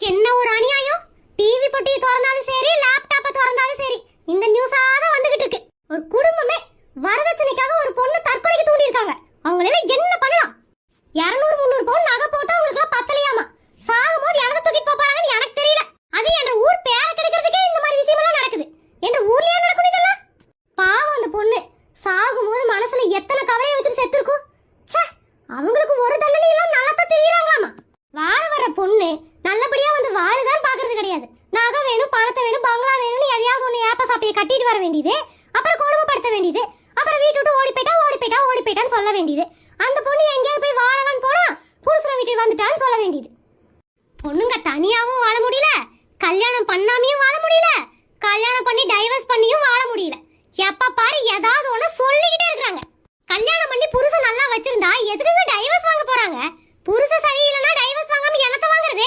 என்ன ஒரு அநியாயம்! டிவி பொட்டியை திறந்தாலும் சரி, லேப்டாப்பை திறந்தாலும் சரி, இந்த நியூஸா தான் வந்துகிட்டு இருக்கு. ஒரு குடும்பமே வரதட்சணைக்காக ஒரு பொண்ணு தற்கொலைக்கு தூண்டி இருக்காங்க. அவங்களால என்ன பண்ணலாம்? 200 300 பவுன் நகை போட்டு அவங்களுக்கு பத்தலையாமா. சாகும்போது எனக்கு தூக்கிட்டு போறாங்கன்னு எனக்கு தெரியல. அது என்ற ஊர் பேர கெடுக்கிறதுக்கே இந்த மாதிரி விஷயமெல்லாம் நடக்குது. என்ற ஊர்லயே நடக்கும் இதெல்லாம். பாவம் அந்த பொண்ணு சாகும்போது மனசுல எத்தனை கவலையை வச்சுட்டு செத்துருக்கும். ச்சே, அவங்களுக்கு ஒரு தண்டனை எல்லாம் நல்லா தெரியுறாங்களாமா. வாழ வர பொண்ணு நல்லபடியா வந்து வாழுதான் பாக்குறது கிடையாது. நகை வேணும், பணத்தை வேணும், பங்களா வேணும்னு எதையாவது ஒண்ணு ஏப்ப சாப்பியை கட்டிட்டு வர வேண்டியது, அப்புறம் கொடுமைப்படுத்த வேண்டியது, அப்புறம் வீட்டு விட்டு ஓடி போயிட்டான்னு சொல்ல வேண்டியது. அந்த பொண்ணு எங்கேயாவது போய் வாழலான்னு போனா புருஷனை வீட்டுக்கு வந்துட்டான்னு சொல்ல வேண்டியது. பொண்ணுங்க தனியாவும் வாழ முடியல, கல்யாணம் பண்ணாமையும் வாழ முடியல, கல்யாணம் பண்ணி டைவர்ஸ் பண்ணியும் வாழ முடியல. எப்ப பாரு ஏதாவது ஒண்ணு சொல்லிக்கிட்டே இருக்காங்க. கல்யாணம் பண்ணி புருஷன் நல்லா வச்சிருந்தா எதுக்குங்க டைவர்ஸ் வாங்க போறாங்க? புருஷன் சரியில்லைன்னா டைவர்ஸ் வாங்காம என்னத்த வாங்குறது?